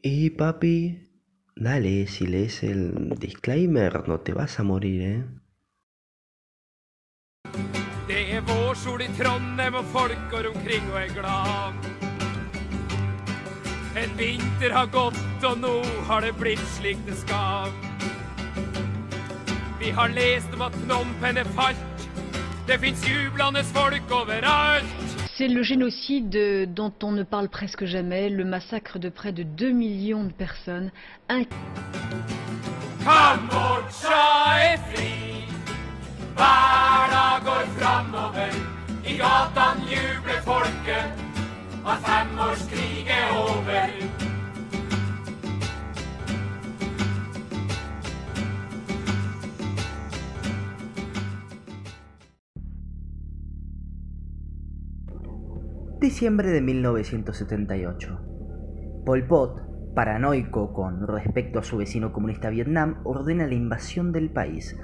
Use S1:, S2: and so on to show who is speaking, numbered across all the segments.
S1: Y papi, dale, si lees el disclaimer no te vas a morir, ¿eh?
S2: Det vårsol I Trondheim og folk går omkring og glad. En vinter har gått og nå har det blitt slik det skal. Vi har lest om at Phnom Penh falt. Det finnes jublende folk overalt.
S3: C'est le génocide dont on ne parle presque jamais, le massacre de près de 2 millions de personnes.
S2: Kambodsja fri, verden går framover, I gatan jubler folket, at 5-årskrig over.
S4: Diciembre de 1978. Pol Pot, paranoico con respecto a su vecino comunista Vietnam, ordena la invasión del país.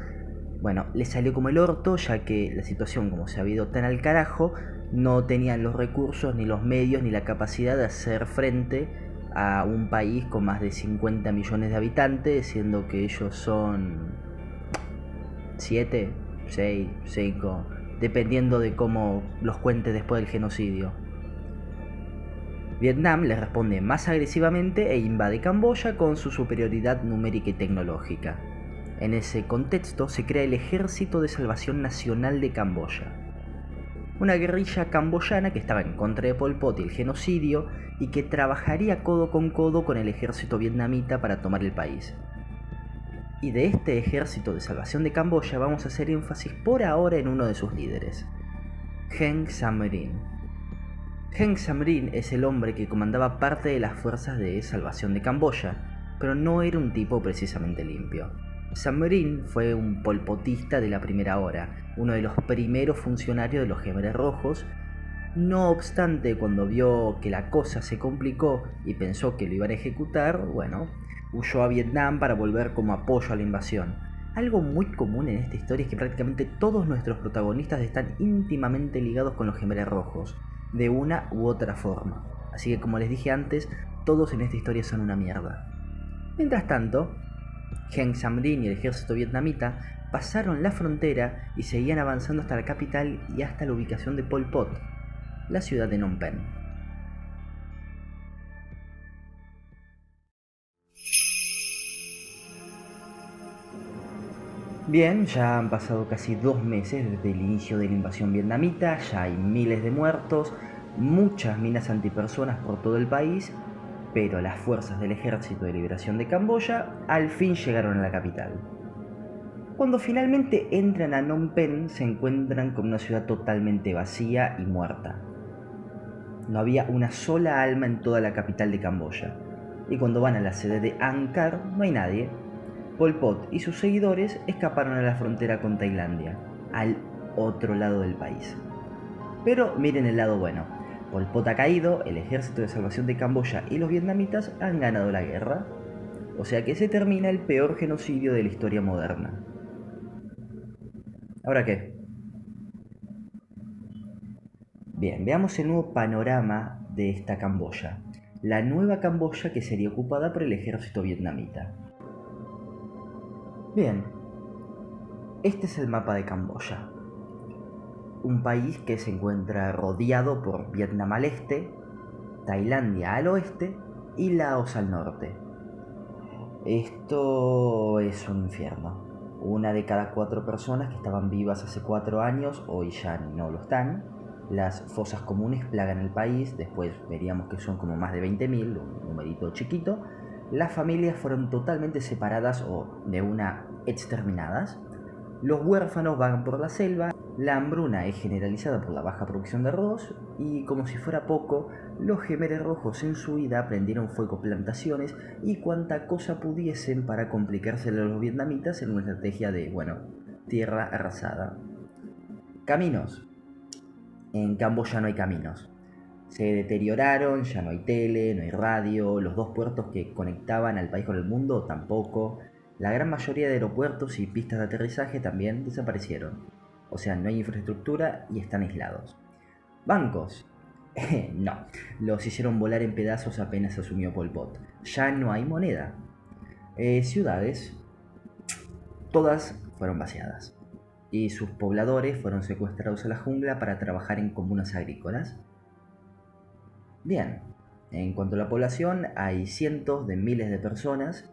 S4: Bueno, le salió como el orto, ya que la situación, como se había ido tan al carajo, no tenían los recursos, ni los medios, ni la capacidad de hacer frente a un país con más de 50 millones de habitantes, siendo que ellos son 7, 6, 5, dependiendo de cómo los cuente después del genocidio. Vietnam le responde más agresivamente e invade Camboya con su superioridad numérica y tecnológica. En ese contexto se crea el Ejército de Salvación Nacional de Camboya, una guerrilla camboyana que estaba en contra de Pol Pot y el genocidio y que trabajaría codo con el ejército vietnamita para tomar el país. Y de este Ejército de Salvación de Camboya vamos a hacer énfasis por ahora en uno de sus líderes, Heng Samrin. Heng Samrin es el hombre que comandaba parte de las fuerzas de salvación de Camboya, pero no era un tipo precisamente limpio. Samrin fue un polpotista de la primera hora, uno de los primeros funcionarios de los Khmeres Rojos. No obstante, cuando vio que la cosa se complicó y pensó que lo iban a ejecutar, bueno, huyó a Vietnam para volver como apoyo a la invasión. Algo muy común en esta historia es que prácticamente todos nuestros protagonistas están íntimamente ligados con los Khmeres Rojos, de una u otra forma. Así que, como les dije antes, todos en esta historia son una mierda. Mientras tanto, Heng Samrin y el ejército vietnamita pasaron la frontera y seguían avanzando hasta la capital y hasta la ubicación de Pol Pot, la ciudad de Phnom Penh. Bien, ya han pasado casi 2 meses desde el inicio de la invasión vietnamita, ya hay miles de muertos, muchas minas antipersonas por todo el país, pero las fuerzas del Ejército de Liberación de Camboya al fin llegaron a la capital. Cuando finalmente entran a Phnom Penh se encuentran con una ciudad totalmente vacía y muerta. No había una sola alma en toda la capital de Camboya, y cuando van a la sede de Angkar no hay nadie. Pol Pot y sus seguidores escaparon a la frontera con Tailandia, al otro lado del país. Pero miren el lado bueno. Pol Pot ha caído, el Ejército de Salvación de Camboya y los vietnamitas han ganado la guerra. O sea que se termina el peor genocidio de la historia moderna. ¿Ahora qué? Bien, veamos el nuevo panorama de esta Camboya. La nueva Camboya que sería ocupada por el ejército vietnamita. Bien, este es el mapa de Camboya. Un país que se encuentra rodeado por Vietnam al este, Tailandia al oeste y Laos al norte. Esto es un infierno. Una de cada 4 personas que estaban vivas hace 4 años hoy ya no lo están. Las fosas comunes plagan el país, después veríamos que son como más de 20.000, un numerito chiquito. Las familias fueron totalmente separadas o de una exterminadas. Los huérfanos vagan por la selva, la hambruna es generalizada por la baja producción de arroz y, como si fuera poco, los Jemeres Rojos en su huida prendieron fuego plantaciones y cuanta cosa pudiesen para complicárselo a los vietnamitas en una estrategia de, tierra arrasada. Caminos. En Camboya no hay caminos. Se deterioraron, ya no hay tele, no hay radio, los 2 puertos que conectaban al país con el mundo tampoco. La gran mayoría de aeropuertos y pistas de aterrizaje también desaparecieron. O sea, no hay infraestructura y están aislados. Bancos. No, los hicieron volar en pedazos apenas asumió Pol Pot. Ya no hay moneda. Ciudades. Todas fueron vaciadas. Y sus pobladores fueron secuestrados a la jungla para trabajar en comunas agrícolas. Bien, en cuanto a la población, hay cientos de miles de personas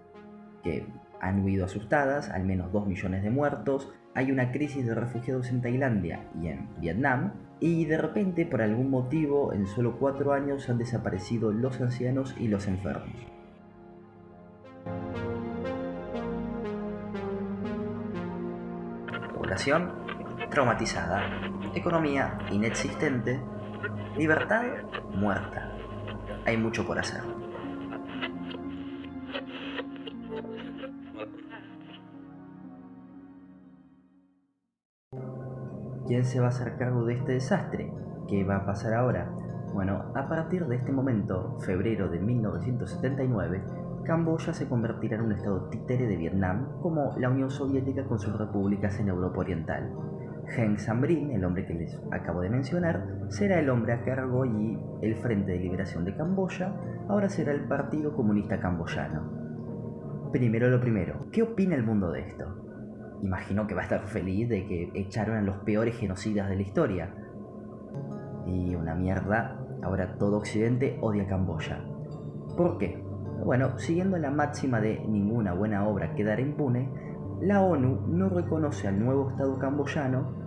S4: que han huido asustadas, al menos 2 millones de muertos, hay una crisis de refugiados en Tailandia y en Vietnam, y de repente, por algún motivo, en solo 4 años han desaparecido los ancianos y los enfermos. Población traumatizada, economía inexistente, libertad muerta. Hay mucho por hacer. ¿Quién se va a hacer cargo de este desastre? ¿Qué va a pasar ahora? Bueno, a partir de este momento, febrero de 1979, Camboya se convertirá en un estado títere de Vietnam, como la Unión Soviética con sus repúblicas en Europa Oriental. Heng Samrin, el hombre que les acabo de mencionar, será el hombre a cargo y el Frente de Liberación de Camboya ahora será el Partido Comunista Camboyano. Primero lo primero, ¿qué opina el mundo de esto? Imagino que va a estar feliz de que echaron a los peores genocidas de la historia. Y una mierda, ahora todo Occidente odia a Camboya. ¿Por qué? Bueno, siguiendo la máxima de ninguna buena obra quedará impune, la ONU no reconoce al nuevo Estado camboyano,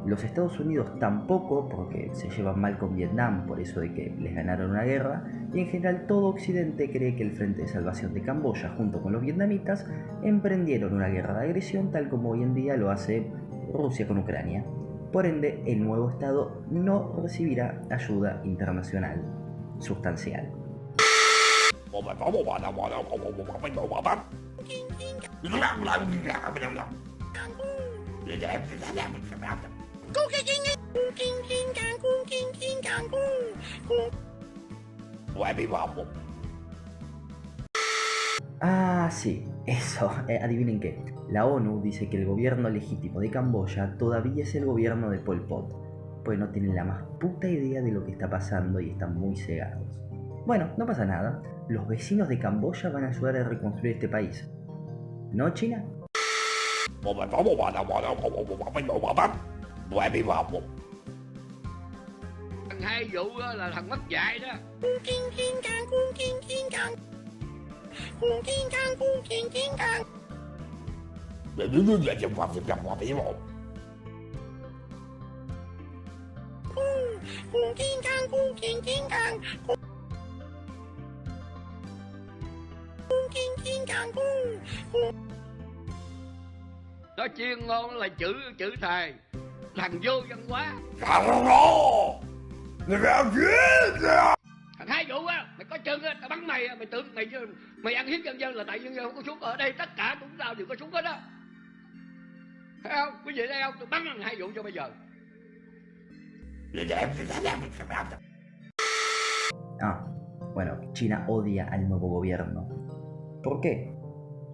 S4: los Estados Unidos tampoco, porque se llevan mal con Vietnam por eso de que les ganaron una guerra, y en general todo Occidente cree que el Frente de Salvación de Camboya, junto con los vietnamitas, emprendieron una guerra de agresión tal como hoy en día lo hace Rusia con Ucrania. Por ende, el nuevo Estado no recibirá ayuda internacional sustancial. Ah, sí, eso, adivinen qué. La ONU dice que el gobierno legítimo de Camboya todavía es el gobierno de Pol Pot, pues no tienen la más puta idea de lo que está pasando y están muy cegados. Bueno, no pasa nada, los vecinos de Camboya van a ayudar a reconstruir este país. ¿No, China?
S5: Hai vụ là thằng mất dạy đó. Nó chuyên ngôn là chữ thề. Thằng vô văn hóa. Thằng hai vụ á, mày có chân á, tao bắn mày, mày tưởng mày ăn hiếp nhân dân là tại nhân dân không có súng. Ở đây tất cả chúng tao đều có súng hết á. Thấy không? Quý vị thấy không? Tôi bắn thằng hai vụ cho bây giờ.
S4: Bueno, China odia al nuevo gobierno. ¿Por qué?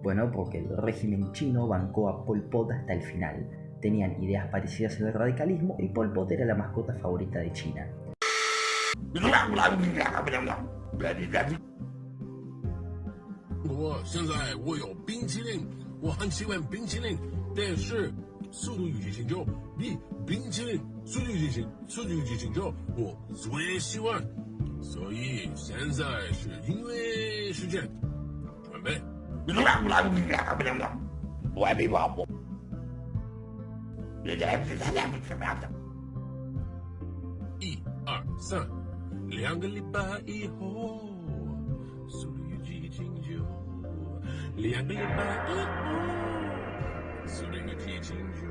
S4: Bueno, porque el régimen chino bancó a Pol Pot hasta el final. Tenían ideas parecidas en el radicalismo y Pol Pot era la mascota favorita de China.
S6: 现在我有冰淇淋，我很喜欢冰淇淋，但是速度与激情九比冰淇淋速度与激情九我最喜欢，所以现在是音乐时间，准备。1、2、3，两个礼拜以后，速度与激情九。2个礼拜以后，速度与激情九。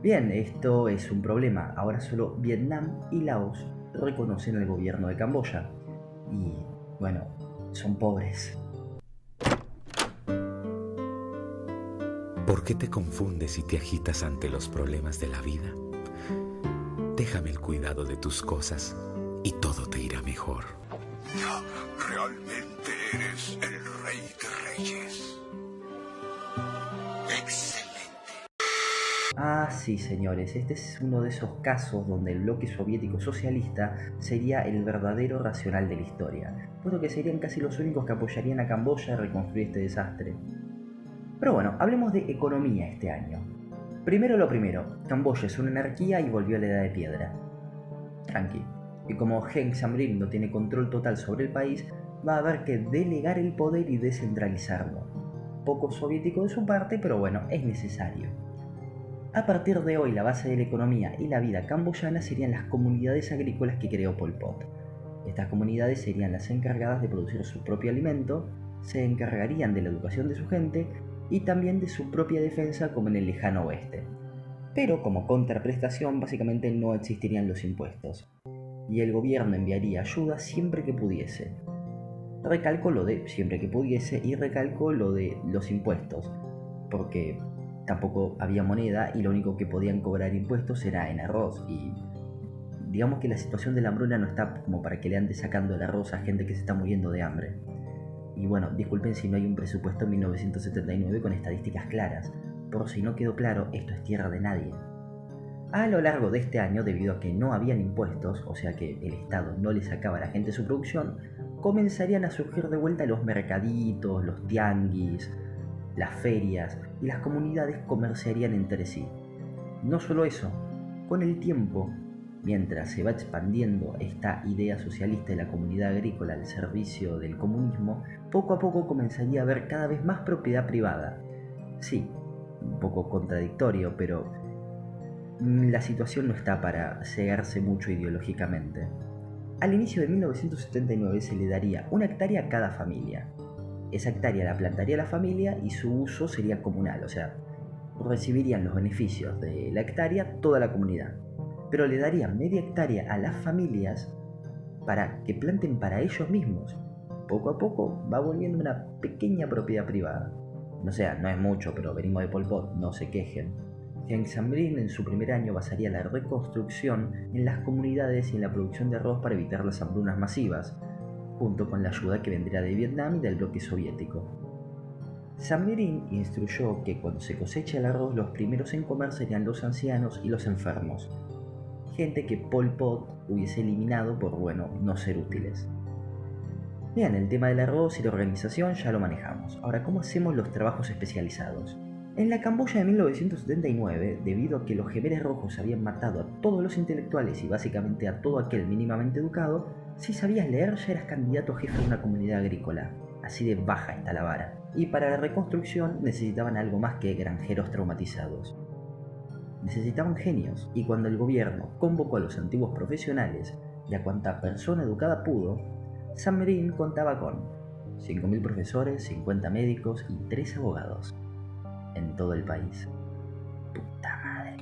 S4: Bien, esto es un problema. Ahora solo Vietnam y Laos reconocen el gobierno de Camboya. Y, bueno, son pobres.
S7: ¿Por qué te confundes y te agitas ante los problemas de la vida? Déjame el cuidado de tus cosas y todo te irá mejor.
S6: Realmente eres el rey de reyes. Excelente.
S4: Ah, sí, señores, este es uno de esos casos donde el bloque soviético socialista sería el verdadero racional de la historia, puesto que serían casi los únicos que apoyarían a Camboya a reconstruir este desastre. Pero bueno, hablemos de economía este año. Primero lo primero, Camboya es una anarquía y volvió a la edad de piedra. Tranqui. Y como Heng Samrin no tiene control total sobre el país, va a haber que delegar el poder y descentralizarlo. Poco soviético de su parte, pero bueno, es necesario. A partir de hoy, la base de la economía y la vida camboyana serían las comunidades agrícolas que creó Pol Pot. Estas comunidades serían las encargadas de producir su propio alimento, se encargarían de la educación de su gente y también de su propia defensa como en el lejano oeste. Pero como contraprestación básicamente no existirían los impuestos, y el gobierno enviaría ayuda siempre que pudiese. Recalco lo de siempre que pudiese y recalco lo de los impuestos, porque tampoco había moneda y lo único que podían cobrar impuestos era en arroz, y digamos que la situación de la hambruna no está como para que le ande sacando el arroz a gente que se está muriendo de hambre. Y bueno, disculpen si no hay un presupuesto en 1979 con estadísticas claras, por si no quedó claro, esto es tierra de nadie. A lo largo de este año, debido a que no habían impuestos, o sea que el Estado no le sacaba a la gente su producción, comenzarían a surgir de vuelta los mercaditos, los tianguis, las ferias, y las comunidades comerciarían entre sí. No solo eso, con el tiempo, mientras se va expandiendo esta idea socialista de la comunidad agrícola al servicio del comunismo, poco a poco comenzaría a haber cada vez más propiedad privada. Sí, un poco contradictorio, pero la situación no está para cegarse mucho ideológicamente. Al inicio de 1979 se le daría una hectárea a cada familia. Esa hectárea la plantaría la familia y su uso sería comunal, o sea, recibirían los beneficios de la hectárea toda la comunidad. Pero le darían media hectárea a las familias para que planten para ellos mismos. Poco a poco va volviendo una pequeña propiedad privada. No sé, no es mucho, pero venimos de Pol Pot, no se quejen. Heng Samrin en su primer año basaría la reconstrucción en las comunidades y en la producción de arroz para evitar las hambrunas masivas, junto con la ayuda que vendría de Vietnam y del bloque soviético. Samrin instruyó que cuando se cosecha el arroz los primeros en comer serían los ancianos y los enfermos, gente que Pol Pot hubiese eliminado por, bueno, no ser útiles. Bien, el tema del arroz y la organización ya lo manejamos. Ahora, ¿cómo hacemos los trabajos especializados? En la Camboya de 1979, debido a que los Jemeres Rojos habían matado a todos los intelectuales y básicamente a todo aquel mínimamente educado, si sabías leer ya eras candidato a jefe de una comunidad agrícola. Así de baja está la vara. Y para la reconstrucción necesitaban algo más que granjeros traumatizados. Necesitaban genios, y cuando el gobierno convocó a los antiguos profesionales y a cuanta persona educada pudo, Samrin contaba con 5.000 profesores, 50 médicos y 3 abogados en todo el país. Puta madre.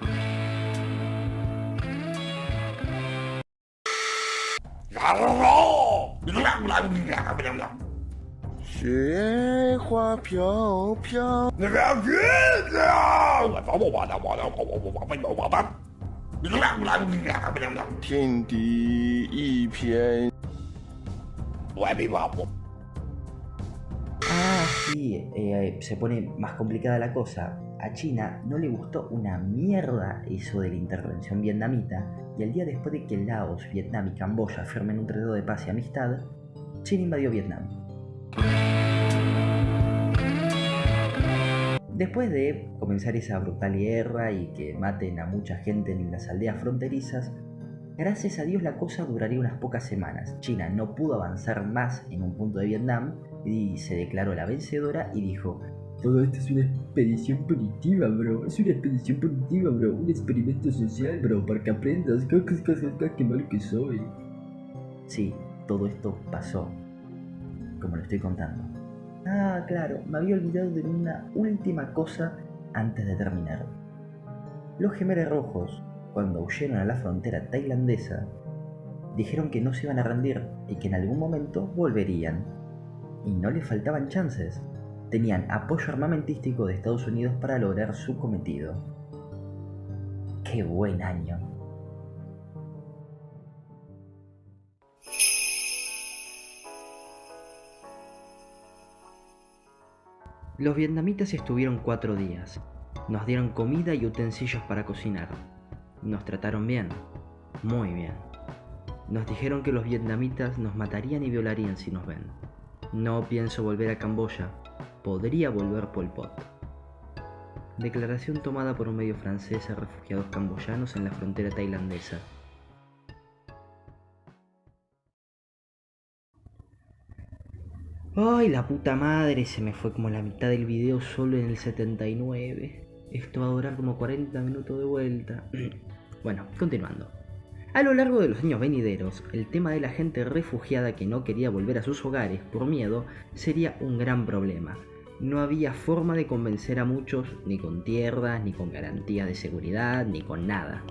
S8: 天地一片。
S4: Ah, sí, se pone más complicada la cosa. A China no le gustó una mierda eso de la intervención vietnamita, y el día después de que Laos, Vietnam y Camboya firmen un tratado de paz y amistad, China invadió Vietnam. Después de comenzar esa brutal guerra y que maten a mucha gente en las aldeas fronterizas, gracias a Dios la cosa duraría unas pocas semanas. China no pudo avanzar más en un punto de Vietnam y se declaró la vencedora y dijo: todo esto es una expedición punitiva, bro. Es una expedición punitiva, bro. Un experimento social, bro, para que aprendas. Qué malo que soy. Sí, todo esto pasó, como lo estoy contando. Ah, claro, me había olvidado de una última cosa antes de terminar. Los Khmeres Rojos, cuando huyeron a la frontera tailandesa, dijeron que no se iban a rendir y que en algún momento volverían. Y no les faltaban chances. Tenían apoyo armamentístico de Estados Unidos para lograr su cometido. ¡Qué buen año! Los vietnamitas estuvieron 4 días. Nos dieron comida y utensilios para cocinar. Nos trataron bien, muy bien. Nos dijeron que los vietnamitas nos matarían y violarían si nos ven. No pienso volver a Camboya. Podría volver Pol Pot. Declaración tomada por un medio francés a refugiados camboyanos en la frontera tailandesa. ¡Ay, la puta madre! Se me fue como la mitad del video solo en el 79. Esto va a durar como 40 minutos de vuelta. Bueno, continuando. A lo largo de los años venideros, el tema de la gente refugiada que no quería volver a sus hogares por miedo sería un gran problema. No había forma de convencer a muchos, ni con tierras, ni con garantías de seguridad, ni con nada.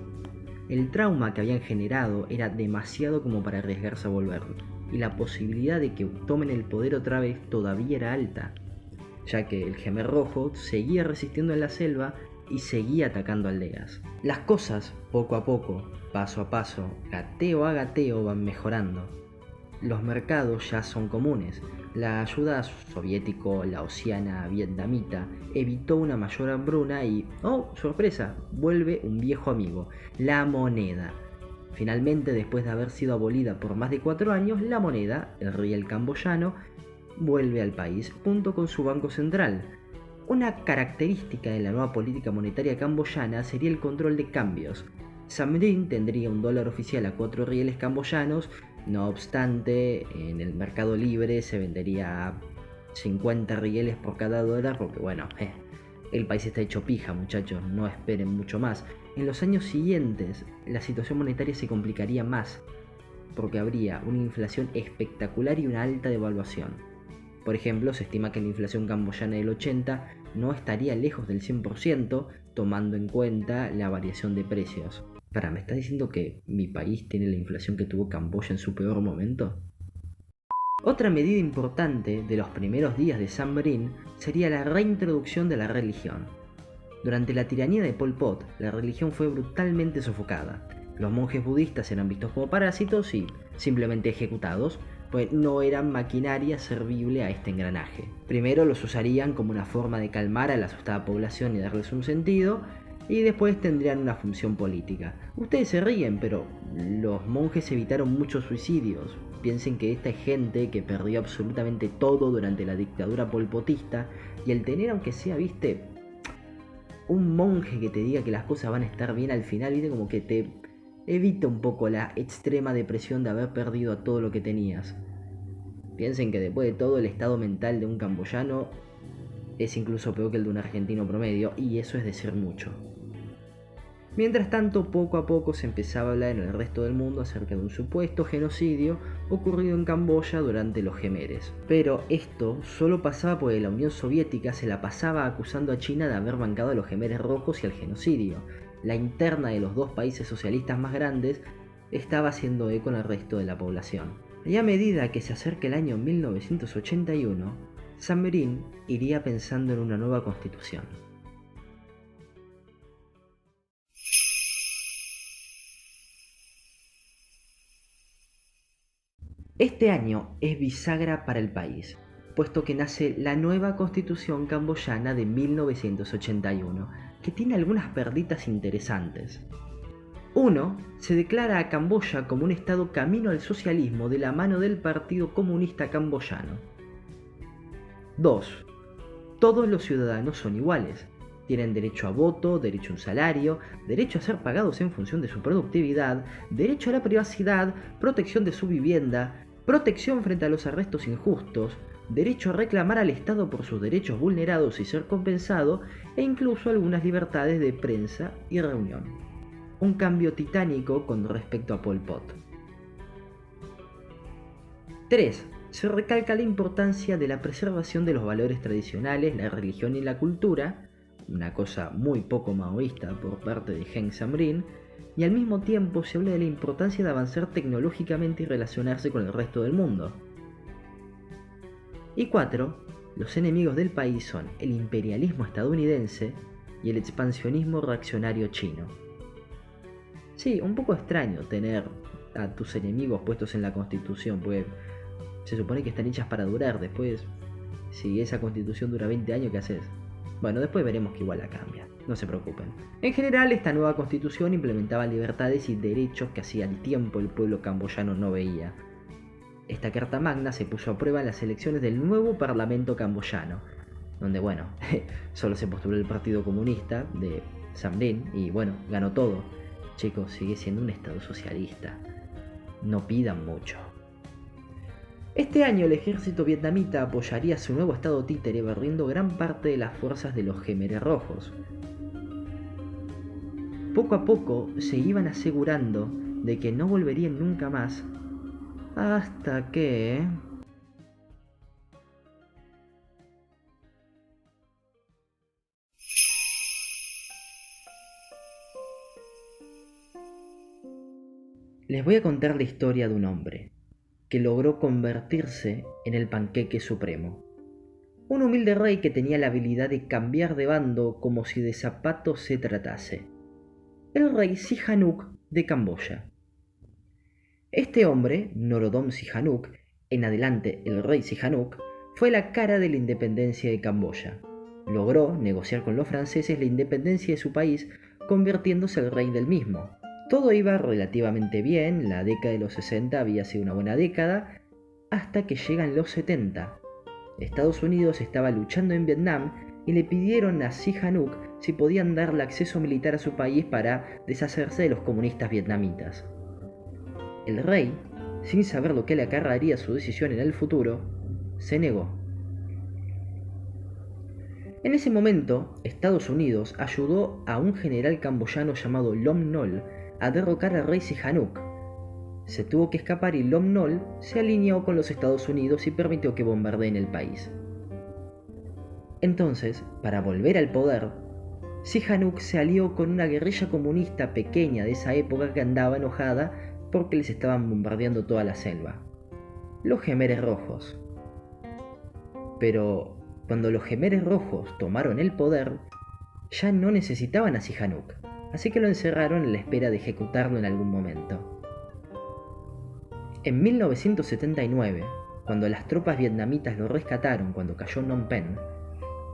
S4: El trauma que habían generado era demasiado como para arriesgarse a volver, y la posibilidad de que tomen el poder otra vez todavía era alta, ya que el Khmer Rojo seguía resistiendo en la selva y seguía atacando aldeas. Las cosas, poco a poco, paso a paso, gateo a gateo, van mejorando. Los mercados ya son comunes. La ayuda soviético-laosiana vietnamita evitó una mayor hambruna y, ¡oh, sorpresa!, vuelve un viejo amigo, la moneda. Finalmente, después de haber sido abolida por más de 4 años, la moneda, el riel camboyano, vuelve al país junto con su banco central. Una característica de la nueva política monetaria camboyana sería el control de cambios. Siem Reap tendría un dólar oficial a 4 rieles camboyanos, no obstante, en el mercado libre se vendería a 50 rieles por cada dólar porque, bueno, el país está hecho pija, muchachos, no esperen mucho más. En los años siguientes, la situación monetaria se complicaría más, porque habría una inflación espectacular y una alta devaluación. Por ejemplo, se estima que la inflación camboyana del 80 no estaría lejos del 100%, tomando en cuenta la variación de precios. ¿Me estás diciendo que mi país tiene la inflación que tuvo Camboya en su peor momento? Otra medida importante de los primeros días de Siem Reap sería la reintroducción de la religión. Durante la tiranía de Pol Pot, la religión fue brutalmente sofocada. Los monjes budistas eran vistos como parásitos y simplemente ejecutados, pues no eran maquinaria servible a este engranaje. Primero los usarían como una forma de calmar a la asustada población y darles un sentido, y después tendrían una función política. Ustedes se ríen, pero los monjes evitaron muchos suicidios. Piensen que esta es gente que perdió absolutamente todo durante la dictadura polpotista, y el tener, aunque sea, viste, un monje que te diga que las cosas van a estar bien al final, viste, como que te evita un poco la extrema depresión de haber perdido todo lo que tenías. Piensen que después de todo el estado mental de un camboyano es incluso peor que el de un argentino promedio, y eso es decir mucho. Mientras tanto, poco a poco se empezaba a hablar en el resto del mundo acerca de un supuesto genocidio ocurrido en Camboya durante los Khmeres. Pero esto solo pasaba porque la Unión Soviética se la pasaba acusando a China de haber bancado a los Khmeres Rojos y al genocidio. La interna de los dos países socialistas más grandes estaba haciendo eco en el resto de la población. Y a medida que se acerca el año 1981, Siem Reap iría pensando en una nueva constitución. Este año es bisagra para el país, puesto que nace la nueva Constitución camboyana de 1981, que tiene algunas perlitas interesantes. 1. Se declara a Camboya como un estado camino al socialismo de la mano del Partido Comunista Camboyano. 2. Todos los ciudadanos son iguales. Tienen derecho a voto, derecho a un salario, derecho a ser pagados en función de su productividad, derecho a la privacidad, protección de su vivienda, protección frente a los arrestos injustos, derecho a reclamar al Estado por sus derechos vulnerados y ser compensado, e incluso algunas libertades de prensa y reunión. Un cambio titánico con respecto a Pol Pot. 3. Se recalca la importancia de la preservación de los valores tradicionales, la religión y la cultura, una cosa muy poco maoísta por parte de Heng Samrin, y al mismo tiempo se habla de la importancia de avanzar tecnológicamente y relacionarse con el resto del mundo. Y 4. Los enemigos del país son el imperialismo estadounidense y el expansionismo reaccionario chino. Sí, un poco extraño tener a tus enemigos puestos en la Constitución, porque se supone que están hechas para durar. Después, si esa Constitución dura 20 años, ¿qué haces? Bueno, después veremos que igual la cambia, no se preocupen. En general, esta nueva Constitución implementaba libertades y derechos que hacía tiempo el pueblo camboyano no veía. Esta Carta Magna se puso a prueba en las elecciones del nuevo Parlamento camboyano, donde, bueno, solo se postuló el Partido Comunista de Samrin y, bueno, ganó todo. Chicos, sigue siendo un estado socialista. No pidan mucho. Este año el ejército vietnamita apoyaría a su nuevo estado títere barriendo gran parte de las fuerzas de los Khmeres rojos. Poco a poco se iban asegurando de que no volverían nunca más, hasta que... Les voy a contar la historia de un hombre que logró convertirse en el panqueque supremo. Un humilde rey que tenía la habilidad de cambiar de bando como si de zapatos se tratase. El rey Sihanouk de Camboya. Este hombre, Norodom Sihanouk, en adelante el rey Sihanouk, fue la cara de la independencia de Camboya. Logró negociar con los franceses la independencia de su país, convirtiéndose el rey del mismo. Todo iba relativamente bien, la década de los 60 había sido una buena década, hasta que llegan los 70. Estados Unidos estaba luchando en Vietnam y le pidieron a Sihanouk si podían darle acceso militar a su país para deshacerse de los comunistas vietnamitas. El rey, sin saber lo que le acarrearía su decisión en el futuro, se negó. En ese momento, Estados Unidos ayudó a un general camboyano llamado Lom Nol a derrocar al rey Sihanouk. Se tuvo que escapar y Lom Nol se alineó con los Estados Unidos y permitió que bombardeen el país. Entonces, para volver al poder, Sihanouk se alió con una guerrilla comunista pequeña de esa época que andaba enojada porque les estaban bombardeando toda la selva. Los Khmeres rojos. Pero cuando los Khmeres rojos tomaron el poder, ya no necesitaban a Sihanouk, así que lo encerraron en la espera de ejecutarlo en algún momento. En 1979, cuando las tropas vietnamitas lo rescataron cuando cayó Phnom Penh,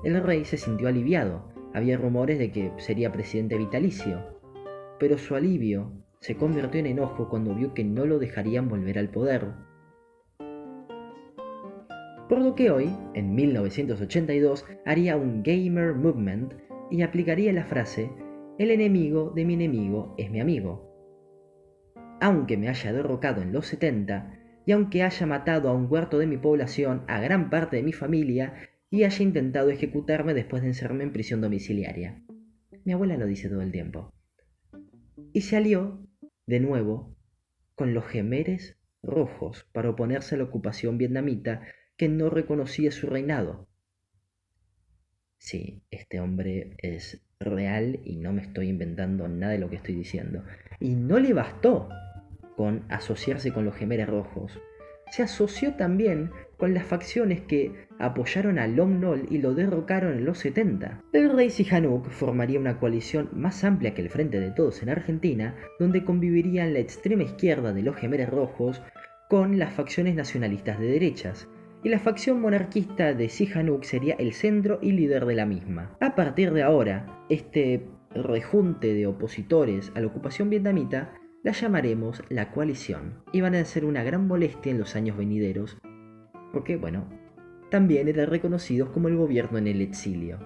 S4: el rey se sintió aliviado. Había rumores de que sería presidente vitalicio, pero su alivio se convirtió en enojo cuando vio que no lo dejarían volver al poder. Por lo que hoy, en 1982, haría un Gamer Movement y aplicaría la frase: el enemigo de mi enemigo es mi amigo. Aunque me haya derrocado en los 70, y aunque haya matado a un cuarto de mi población, a gran parte de mi familia, y haya intentado ejecutarme después de encerrarme en prisión domiciliaria. Mi abuela lo dice todo el tiempo. Y se alió, de nuevo, con los Khmeres rojos para oponerse a la ocupación vietnamita que no reconocía su reinado. Sí, este hombre es real y no me estoy inventando nada de lo que estoy diciendo. Y no le bastó con asociarse con los Khmeres rojos. Se asoció también con las facciones que apoyaron a Lom Nol y lo derrocaron en los 70. El rey Sihanouk formaría una coalición más amplia que el Frente de Todos en Argentina, donde convivirían la extrema izquierda de los Khmeres rojos con las facciones nacionalistas de derechas, y la facción monarquista de Sihanouk sería el centro y líder de la misma. A partir de ahora, este rejunte de opositores a la ocupación vietnamita la llamaremos la coalición, y van a ser una gran molestia en los años venideros, porque, bueno, también eran reconocidos como el gobierno en el exilio.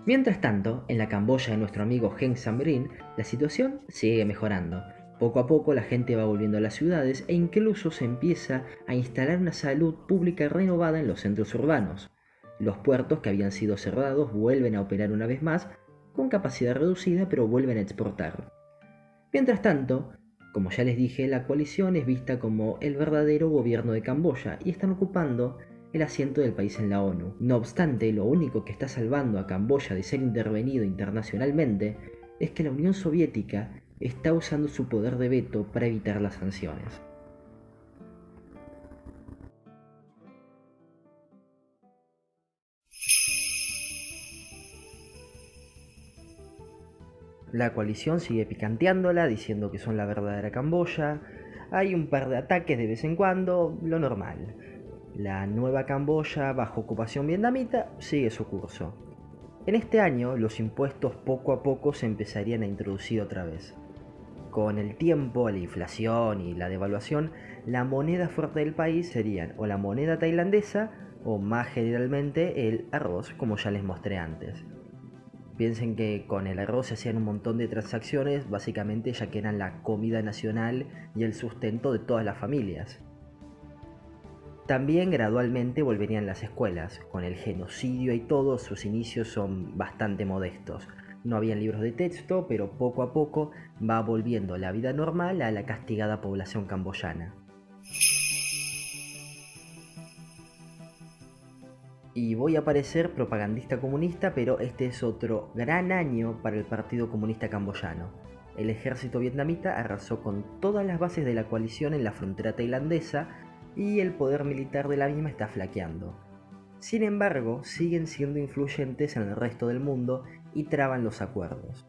S4: Mientras tanto, en la Camboya de nuestro amigo Heng Samrin, la situación sigue mejorando. Poco a poco la gente va volviendo a las ciudades e incluso se empieza a instalar una salud pública renovada en los centros urbanos. Los puertos que habían sido cerrados vuelven a operar una vez más, con capacidad reducida, pero vuelven a exportar. Mientras tanto, como ya les dije, la coalición es vista como el verdadero gobierno de Camboya y están ocupando el asiento del país en la ONU. No obstante, lo único que está salvando a Camboya de ser intervenido internacionalmente es que la Unión Soviética está usando su poder de veto para evitar las sanciones. La coalición sigue picanteándola, diciendo que son la verdadera Camboya. Hay un par de ataques de vez en cuando, lo normal. La nueva Camboya, bajo ocupación vietnamita, sigue su curso. En este año, los impuestos poco a poco se empezarían a introducir otra vez. Con el tiempo, la inflación y la devaluación, la moneda fuerte del país serían o la moneda tailandesa o más generalmente el arroz, como ya les mostré antes. Piensen que con el arroz se hacían un montón de transacciones, básicamente ya que eran la comida nacional y el sustento de todas las familias. También gradualmente volverían las escuelas. Con el genocidio y todo, sus inicios son bastante modestos. No habían libros de texto, pero poco a poco va volviendo la vida normal a la castigada población camboyana. Y voy a parecer propagandista comunista, pero este es otro gran año para el Partido Comunista Camboyano. El ejército vietnamita arrasó con todas las bases de la coalición en la frontera tailandesa y el poder militar de la misma está flaqueando. Sin embargo, siguen siendo influyentes en el resto del mundo y traban los acuerdos.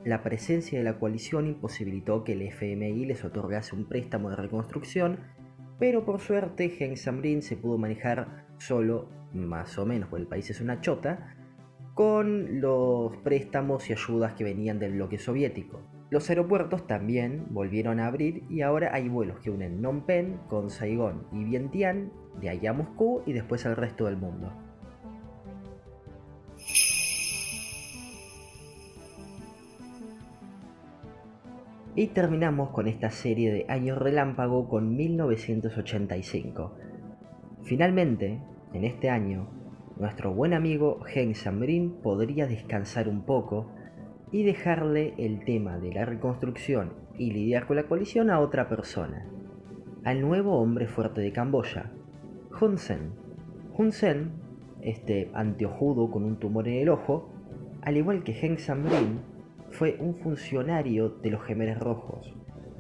S4: La presencia de la coalición imposibilitó que el FMI les otorgase un préstamo de reconstrucción, pero por suerte Heng Samrin se pudo manejar solo, más o menos, porque el país es una chota, con los préstamos y ayudas que venían del bloque soviético. Los aeropuertos también volvieron a abrir y ahora hay vuelos que unen Phnom Penh con Saigón y Vientiane, de allá a Moscú y después al resto del mundo. Y terminamos con esta serie de años relámpago con 1985. Finalmente, en este año, nuestro buen amigo Heng Samrin podría descansar un poco y dejarle el tema de la reconstrucción y lidiar con la coalición a otra persona, al nuevo hombre fuerte de Camboya, Hun Sen. Hun Sen, este anteojudo con un tumor en el ojo, al igual que Heng Samrin, fue un funcionario de los Gemeres Rojos,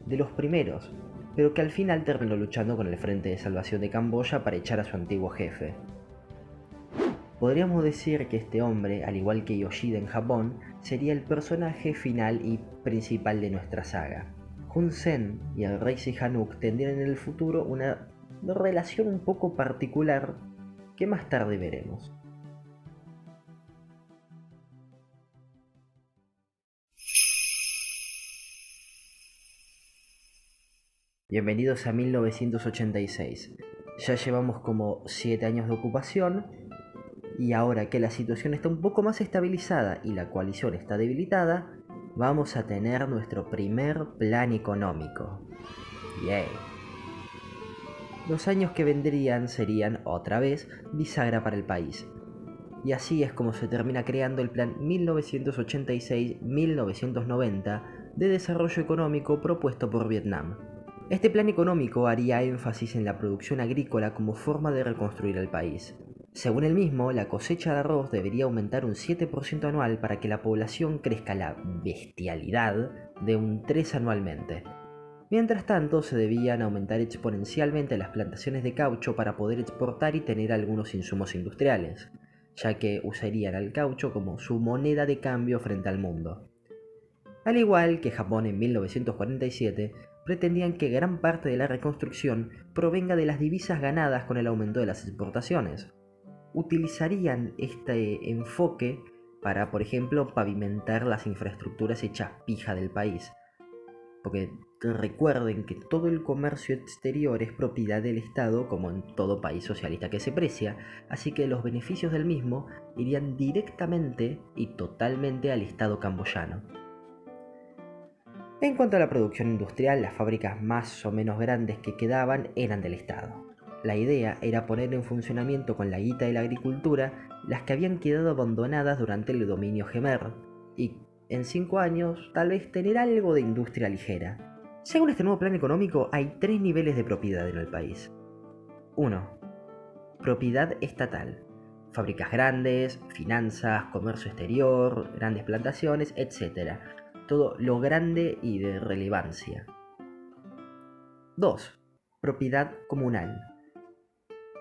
S4: de los primeros, pero que al final terminó luchando con el Frente de Salvación de Camboya para echar a su antiguo jefe. Podríamos decir que este hombre, al igual que Yoshida en Japón, sería el personaje final y principal de nuestra saga. Hun Sen y el rey Sihanouk tendrían en el futuro una relación un poco particular que más tarde veremos. Bienvenidos a 1986. Ya llevamos como 7 años de ocupación y ahora que la situación está un poco más estabilizada y la coalición está debilitada, vamos a tener nuestro primer plan económico. ¡Yay! Los años que vendrían serían, otra vez, bisagra para el país. Y así es como se termina creando el Plan 1986-1990 de desarrollo económico propuesto por Vietnam. Este plan económico haría énfasis en la producción agrícola como forma de reconstruir el país. Según el mismo, la cosecha de arroz debería aumentar un 7% anual para que la población crezca la bestialidad de un 3 anualmente. Mientras tanto, se debían aumentar exponencialmente las plantaciones de caucho para poder exportar y tener algunos insumos industriales, ya que usarían al caucho como su moneda de cambio frente al mundo. Al igual que Japón en 1947, pretendían que gran parte de la reconstrucción provenga de las divisas ganadas con el aumento de las exportaciones. Utilizarían este enfoque para, por ejemplo, pavimentar las infraestructuras hechas pija del país. Porque recuerden que todo el comercio exterior es propiedad del Estado, como en todo país socialista que se precia, así que los beneficios del mismo irían directamente y totalmente al Estado camboyano. En cuanto a la producción industrial, las fábricas más o menos grandes que quedaban eran del Estado. La idea era poner en funcionamiento con la guita de la agricultura las que habían quedado abandonadas durante el dominio Khmer, y en 5 años tal vez tener algo de industria ligera. Según este nuevo plan económico, hay 3 niveles de propiedad en el país. 1. Propiedad estatal. Fábricas grandes, finanzas, comercio exterior, grandes plantaciones, etc. Todo lo grande y de relevancia. 2. Propiedad comunal.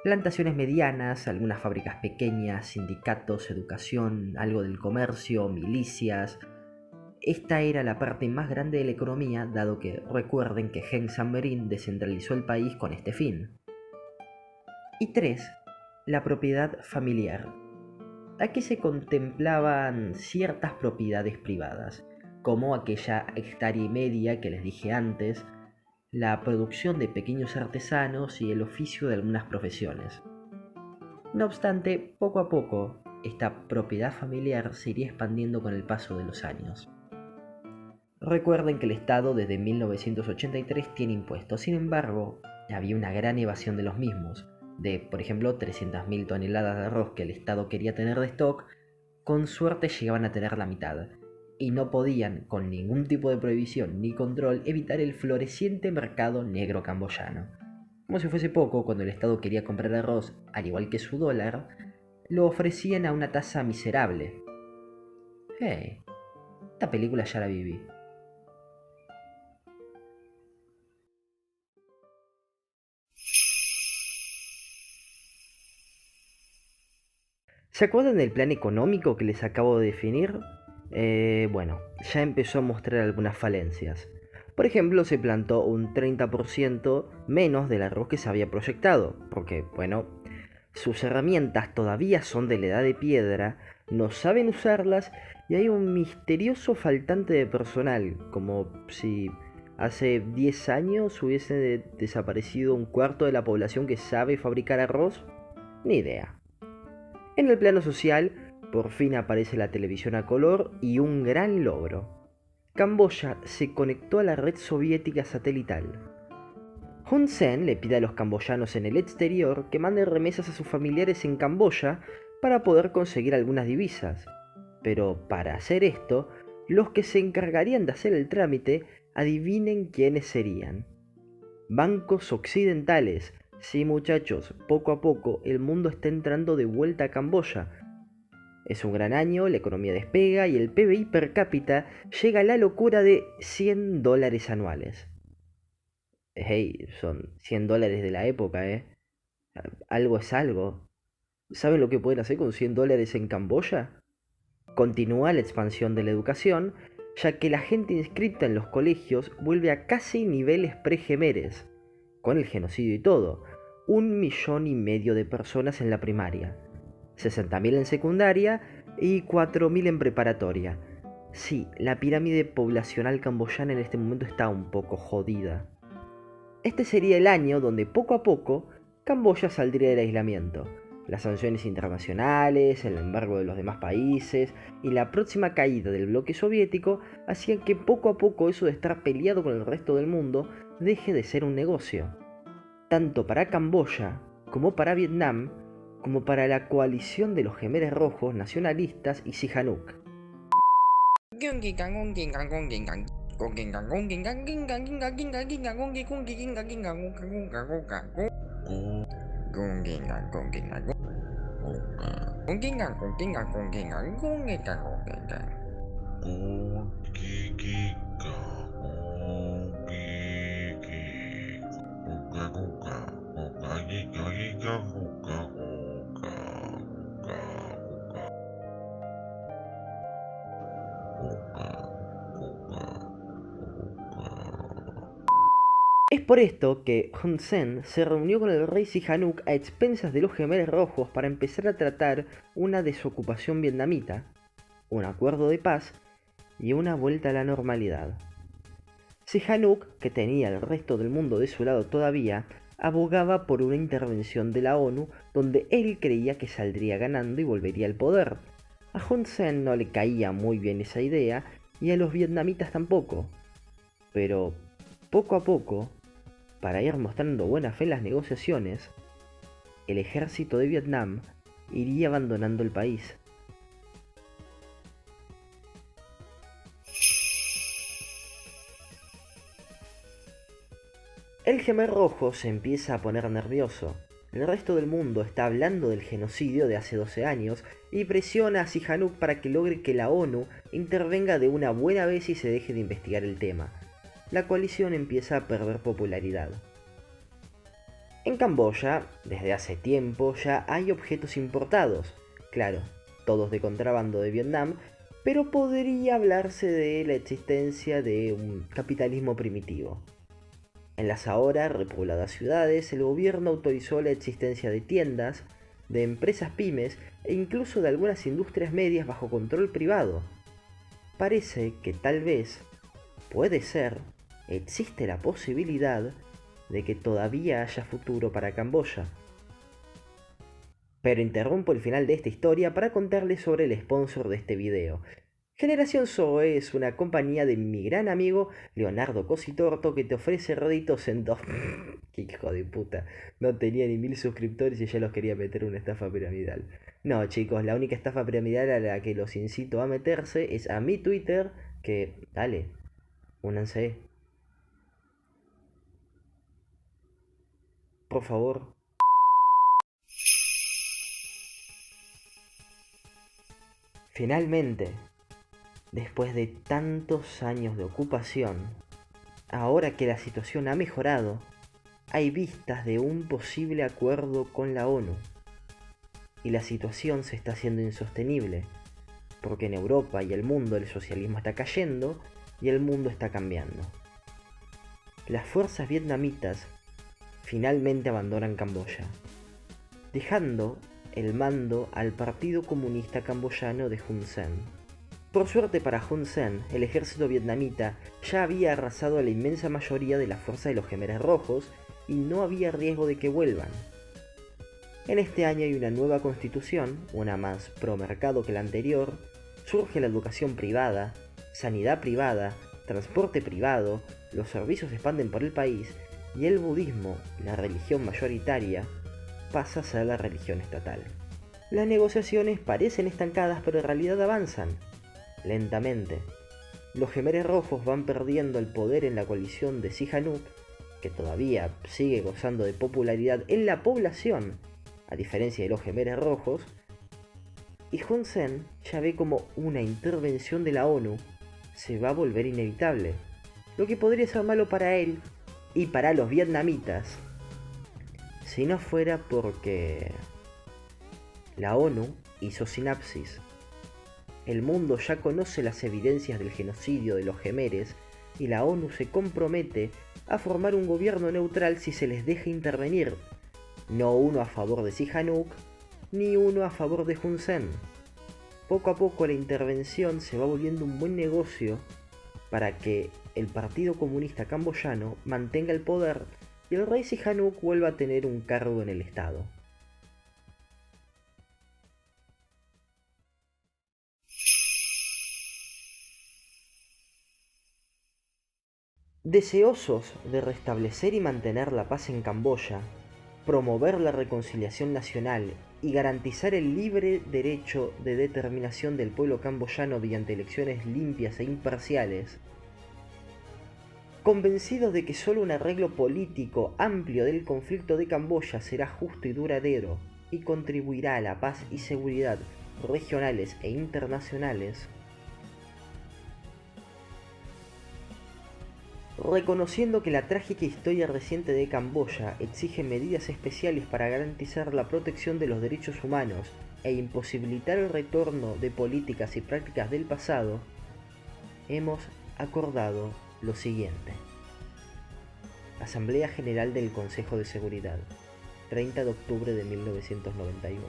S4: Plantaciones medianas, algunas fábricas pequeñas, sindicatos, educación, algo del comercio, milicias. Esta era la parte más grande de la economía, dado que recuerden que Heng Samrin descentralizó el país con este fin. Y 3. La propiedad familiar. Aquí se contemplaban ciertas propiedades privadas, como aquella hectárea y media que les dije antes, la producción de pequeños artesanos y el oficio de algunas profesiones. No obstante, poco a poco, esta propiedad familiar se iría expandiendo con el paso de los años. Recuerden que el Estado desde 1983 tiene impuestos, sin embargo, había una gran evasión de los mismos. De, por ejemplo, 300.000 toneladas de arroz que el Estado quería tener de stock, con suerte llegaban a tener la mitad, y no podían, con ningún tipo de prohibición ni control, evitar el floreciente mercado negro camboyano. Como si fuese poco, cuando el Estado quería comprar arroz, al igual que su dólar, lo ofrecían a una tasa miserable. Hey, esta película ya la viví. ¿Se acuerdan del plan económico que les acabo de definir? Bueno, ya empezó a mostrar algunas falencias. Por ejemplo, se plantó un 30% menos del arroz que se había proyectado, porque, bueno, sus herramientas todavía son de la edad de piedra, no saben usarlas y hay un misterioso faltante de personal, como si hace 10 años hubiese desaparecido un cuarto de la población que sabe fabricar arroz. Ni idea. En el plano social, por fin aparece la televisión a color y un gran logro. Camboya se conectó a la red soviética satelital. Hun Sen le pide a los camboyanos en el exterior que manden remesas a sus familiares en Camboya para poder conseguir algunas divisas. Pero para hacer esto, los que se encargarían de hacer el trámite, adivinen quiénes serían. Bancos occidentales. Sí, muchachos, poco a poco el mundo está entrando de vuelta a Camboya. Es un gran año, la economía despega y el PBI per cápita llega a la locura de $100 anuales. Hey, son $100 de la época, Algo es algo. ¿Saben lo que pueden hacer con $100 en Camboya? Continúa la expansión de la educación, ya que la gente inscrita en los colegios vuelve a casi niveles pre-Khmeres, con el genocidio y todo. 1,5 millones de personas en la primaria, 60.000 en secundaria y 4.000 en preparatoria. Sí, la pirámide poblacional camboyana en este momento está un poco jodida. Este sería el año donde poco a poco Camboya saldría del aislamiento. Las sanciones internacionales, el embargo de los demás países y la próxima caída del bloque soviético hacían que poco a poco eso de estar peleado con el resto del mundo deje de ser un negocio. Tanto para Camboya, como para Vietnam, como para la coalición de los Jemeres Rojos nacionalistas y Sihanouk. Es por esto que Hun Sen se reunió con el rey Sihanouk a expensas de los Jemeres Rojos para empezar a tratar una desocupación vietnamita, un acuerdo de paz y una vuelta a la normalidad. Sihanouk, que tenía el resto del mundo de su lado todavía, abogaba por una intervención de la ONU donde él creía que saldría ganando y volvería al poder. A Hun Sen no le caía muy bien esa idea y a los vietnamitas tampoco. Pero poco a poco, para ir mostrando buena fe en las negociaciones, el ejército de Vietnam iría abandonando el país. El Jemer Rojo se empieza a poner nervioso. El resto del mundo está hablando del genocidio de hace 12 años y presiona a Sihanouk para que logre que la ONU intervenga de una buena vez y se deje de investigar el tema. La coalición empieza a perder popularidad. En Camboya, desde hace tiempo, ya hay objetos importados, claro, todos de contrabando de Vietnam, pero podría hablarse de la existencia de un capitalismo primitivo. En las ahora repobladas ciudades, el gobierno autorizó la existencia de tiendas, de empresas pymes e incluso de algunas industrias medias bajo control privado. Parece que tal vez, puede ser, existe la posibilidad de que todavía haya futuro para Camboya. Pero interrumpo el final de esta historia para contarles sobre el sponsor de este video. Generación Zoe es una compañía de mi gran amigo Leonardo Cositorto que te ofrece réditos en dos... ¡Qué hijo de puta! No tenía ni 1000 suscriptores y ya los quería meter en una estafa piramidal. No chicos, la única estafa piramidal a la que los incito a meterse es a mi Twitter, que... dale, únanse. Por favor. Finalmente, después de tantos años de ocupación, ahora que la situación ha mejorado, hay vistas de un posible acuerdo con la ONU. Y la situación se está haciendo insostenible, porque en Europa y el mundo el socialismo está cayendo y el mundo está cambiando. Las fuerzas vietnamitas finalmente abandonan Camboya, dejando el mando al Partido Comunista Camboyano de Hun Sen. Por suerte para Hun Sen, el ejército vietnamita ya había arrasado a la inmensa mayoría de la fuerza de los Jemeres Rojos y no había riesgo de que vuelvan. En este año hay una nueva constitución, una más pro mercado que la anterior, surge la educación privada, sanidad privada, transporte privado, los servicios se expanden por el país y el budismo, la religión mayoritaria, pasa a ser la religión estatal. Las negociaciones parecen estancadas pero en realidad avanzan, lentamente. Los Jemeres Rojos van perdiendo el poder en la coalición de Sihanouk, que todavía sigue gozando de popularidad en la población, a diferencia de los Jemeres Rojos, y Hun Sen ya ve como una intervención de la ONU se va a volver inevitable, lo que podría ser malo para él y para los vietnamitas, si no fuera porque la ONU hizo sinapsis. El mundo ya conoce las evidencias del genocidio de los Jemeres y la ONU se compromete a formar un gobierno neutral si se les deja intervenir, no uno a favor de Sihanouk ni uno a favor de Hun Sen. Poco a poco la intervención se va volviendo un buen negocio para que el Partido Comunista Camboyano mantenga el poder y el rey Sihanouk vuelva a tener un cargo en el Estado. Deseosos de restablecer y mantener la paz en Camboya, promover la reconciliación nacional y garantizar el libre derecho de determinación del pueblo camboyano mediante elecciones limpias e imparciales, convencidos de que solo un arreglo político amplio del conflicto de Camboya será justo y duradero y contribuirá a la paz y seguridad regionales e internacionales, reconociendo que la trágica historia reciente de Camboya exige medidas especiales para garantizar la protección de los derechos humanos e imposibilitar el retorno de políticas y prácticas del pasado, hemos acordado lo siguiente. Asamblea General del Consejo de Seguridad, 30 de octubre de 1991.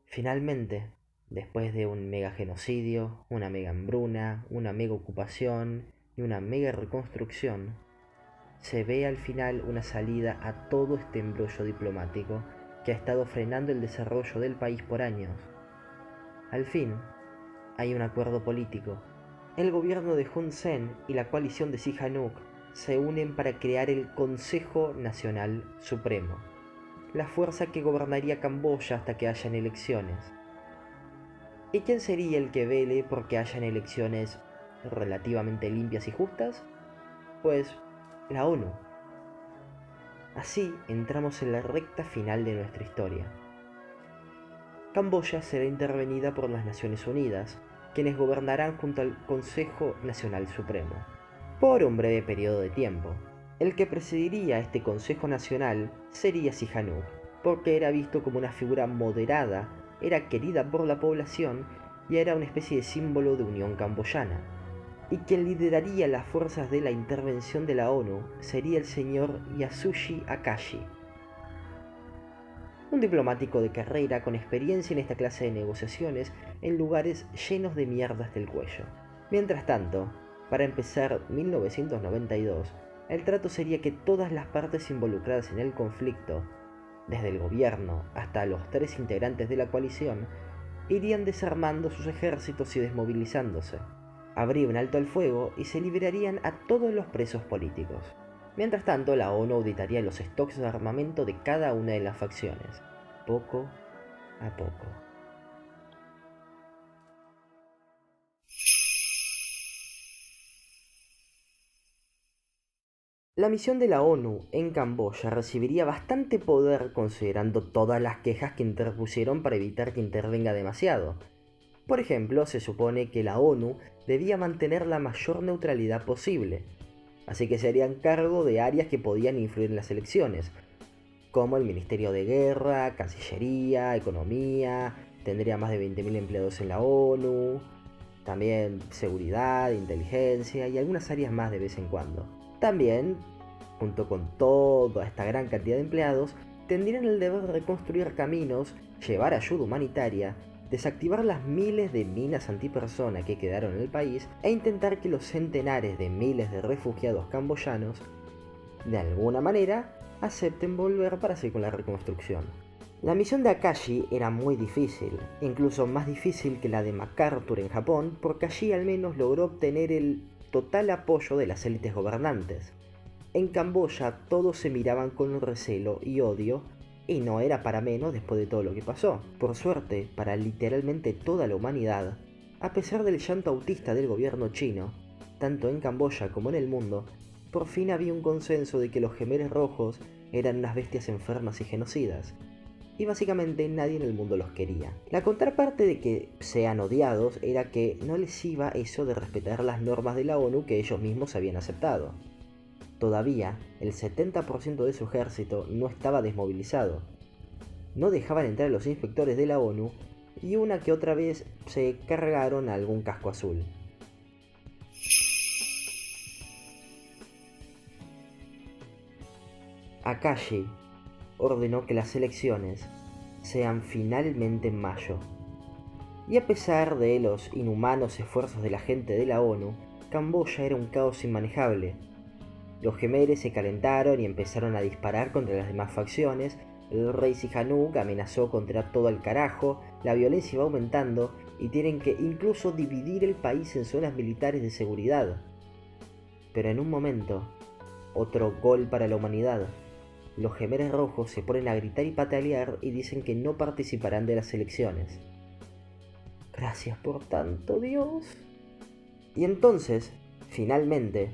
S4: Finalmente, después de un mega genocidio, una mega hambruna, una mega ocupación y una mega reconstrucción, se ve al final una salida a todo este embrollo diplomático que ha estado frenando el desarrollo del país por años. Al fin, hay un acuerdo político. El gobierno de Hun Sen y la coalición de Sihanouk se unen para crear el Consejo Nacional Supremo, la fuerza que gobernaría Camboya hasta que hayan elecciones. ¿Y quién sería el que vele porque hayan elecciones relativamente limpias y justas? Pues la ONU. Así entramos en la recta final de nuestra historia. Camboya será intervenida por las Naciones Unidas, quienes gobernarán junto al Consejo Nacional Supremo, por un breve periodo de tiempo. El que presidiría este Consejo Nacional sería Sihanouk, porque era visto como una figura moderada, era querida por la población y era una especie de símbolo de unión camboyana. Y quien lideraría las fuerzas de la intervención de la ONU sería el señor Yasushi Akashi, un diplomático de carrera con experiencia en esta clase de negociaciones en lugares llenos de mierdas del cuello. Mientras tanto, para empezar 1992, el trato sería que todas las partes involucradas en el conflicto, desde el gobierno hasta los 3 integrantes de la coalición, irían desarmando sus ejércitos y desmovilizándose. Habría un alto al fuego y se liberarían a todos los presos políticos. Mientras tanto, la ONU auditaría los stocks de armamento de cada una de las facciones, poco a poco. La misión de la ONU en Camboya recibiría bastante poder considerando todas las quejas que interpusieron para evitar que intervenga demasiado. Por ejemplo, se supone que la ONU debía mantener la mayor neutralidad posible, así que se harían cargo de áreas que podían influir en las elecciones, como el Ministerio de Guerra, Cancillería, Economía, tendría más de 20.000 empleados en la ONU, también seguridad, inteligencia y algunas áreas más de vez en cuando. También, junto con toda esta gran cantidad de empleados, tendrían el deber de reconstruir caminos, llevar ayuda humanitaria, desactivar las miles de minas antipersona que quedaron en el país e intentar que los centenares de miles de refugiados camboyanos, de alguna manera, acepten volver para seguir con la reconstrucción. La misión de Akashi era muy difícil, incluso más difícil que la de MacArthur en Japón, porque allí al menos logró obtener el total apoyo de las élites gobernantes. En Camboya todos se miraban con recelo y odio, y no era para menos después de todo lo que pasó. Por suerte, para literalmente toda la humanidad, a pesar del llanto autista del gobierno chino, tanto en Camboya como en el mundo, por fin había un consenso de que los Khmeres rojos eran unas bestias enfermas y genocidas, y básicamente nadie en el mundo los quería. La contraparte de que sean odiados era que no les iba eso de respetar las normas de la ONU que ellos mismos habían aceptado. Todavía, el 70% de su ejército no estaba desmovilizado. No dejaban entrar a los inspectores de la ONU y una que otra vez se cargaron a algún casco azul. Akashi ordenó que las elecciones sean finalmente en mayo. Y a pesar de los inhumanos esfuerzos de la gente de la ONU, Camboya era un caos inmanejable. Los Khmeres se calentaron y empezaron a disparar contra las demás facciones. El rey Sihanouk amenazó con tirar todo al carajo, la violencia va aumentando y tienen que incluso dividir el país en zonas militares de seguridad. Pero en un momento, otro gol para la humanidad. Los Khmeres rojos se ponen a gritar y patalear y dicen que no participarán de las elecciones. Gracias por tanto, Dios. Y entonces, finalmente,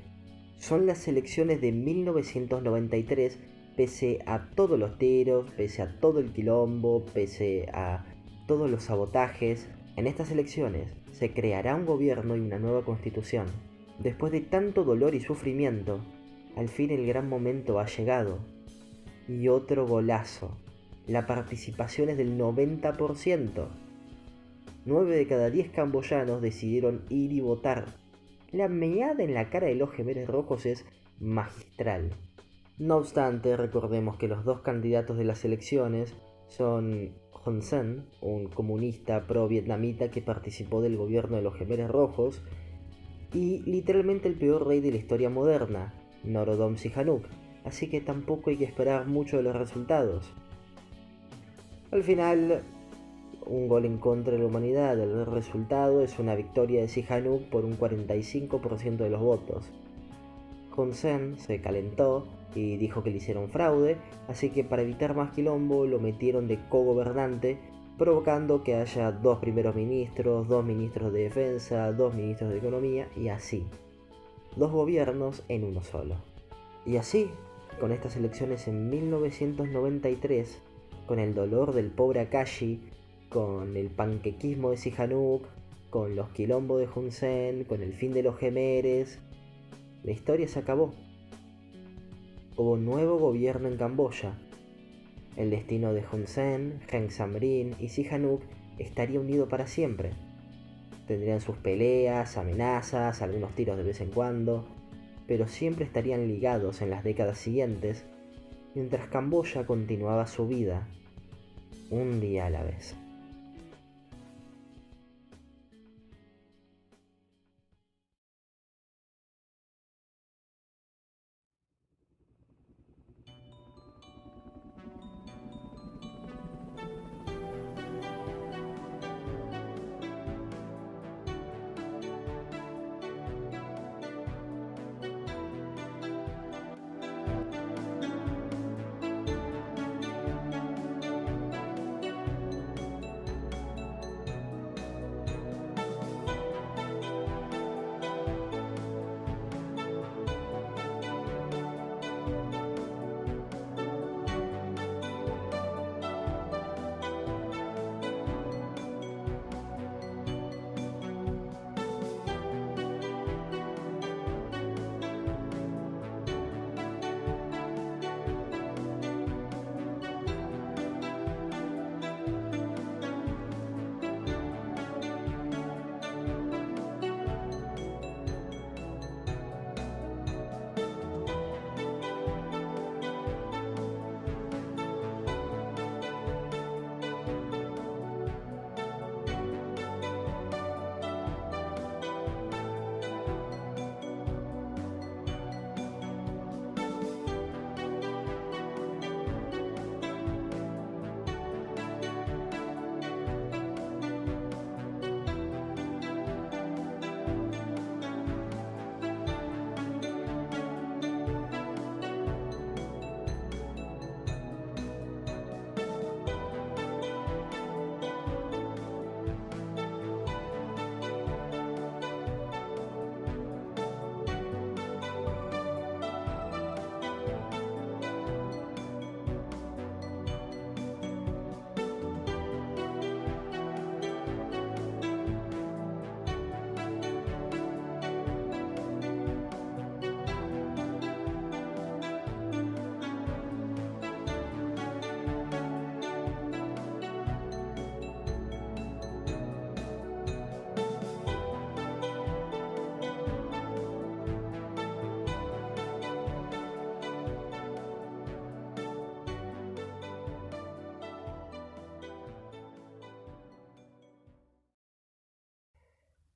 S4: son las elecciones de 1993, pese a todos los tiros, pese a todo el quilombo, pese a todos los sabotajes. En estas elecciones se creará un gobierno y una nueva constitución. Después de tanto dolor y sufrimiento, al fin el gran momento ha llegado. Y otro golazo. La participación es del 90%. 9 de cada 10 camboyanos decidieron ir y votar. La meada en la cara de los Khmeres rojos es magistral. No obstante, recordemos que los dos candidatos de las elecciones son Hun Sen, un comunista pro-vietnamita que participó del gobierno de los Khmeres rojos, y literalmente el peor rey de la historia moderna, Norodom Sihanouk, así que tampoco hay que esperar mucho de los resultados. Al final, un gol en contra de la humanidad. El resultado es una victoria de Sihanouk por un 45% de los votos. Hun Sen se calentó y dijo que le hicieron fraude, así que para evitar más quilombo lo metieron de cogobernante, provocando que haya 2 primeros ministros, 2 ministros de defensa, 2 ministros de economía y así. 2 gobiernos en uno solo. Y así, con estas elecciones en 1993, con el dolor del pobre Akashi, con el panquequismo de Sihanouk, con los quilombos de Hun Sen, con el fin de los Khmeres, la historia se acabó. Hubo un nuevo gobierno en Camboya. El destino de Hun Sen, Heng Samrin y Sihanouk estaría unido para siempre. Tendrían sus peleas, amenazas, algunos tiros de vez en cuando, pero siempre estarían ligados en las décadas siguientes, mientras Camboya continuaba su vida, un día a la vez.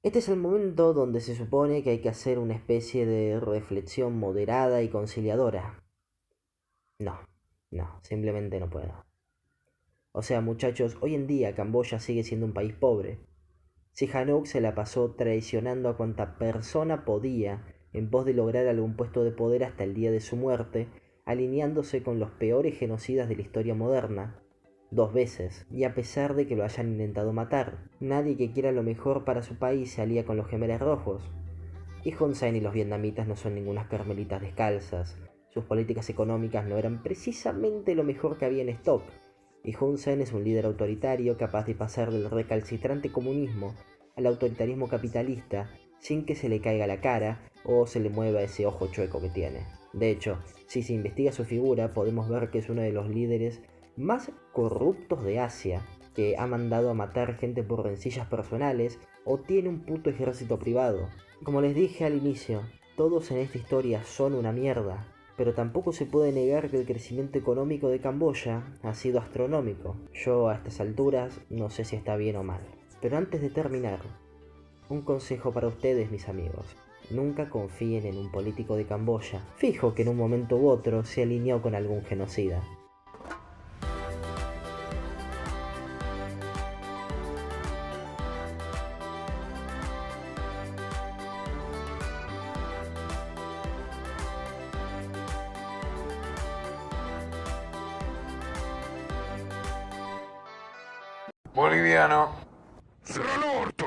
S4: Este es el momento donde se supone que hay que hacer una especie de reflexión moderada y conciliadora. No, simplemente no puedo. O sea, muchachos, hoy en día Camboya sigue siendo un país pobre. Sihanouk se la pasó traicionando a cuanta persona podía en pos de lograr algún puesto de poder hasta el día de su muerte, alineándose con los peores genocidas de la historia moderna, 2 veces, y a pesar de que lo hayan intentado matar, nadie que quiera lo mejor para su país se alía con los Gemeres Rojos. Y Hun Sen y los vietnamitas no son ningunas carmelitas descalzas, sus políticas económicas no eran precisamente lo mejor que había en stock, y Hun Sen es un líder autoritario capaz de pasar del recalcitrante comunismo al autoritarismo capitalista sin que se le caiga la cara o se le mueva ese ojo chueco que tiene. De hecho, si se investiga su figura, podemos ver que es uno de los líderes más corruptos de Asia, que ha mandado a matar gente por rencillas personales o tiene un puto ejército privado. Como les dije al inicio, todos en esta historia son una mierda, pero tampoco se puede negar que el crecimiento económico de Camboya ha sido astronómico. Yo a estas alturas no sé si está bien o mal. Pero antes de terminar, un consejo para ustedes, mis amigos. Nunca confíen en un político de Camboya. Fijo que en un momento u otro se alineó con algún genocida.
S9: Boliviano.
S6: Serranor.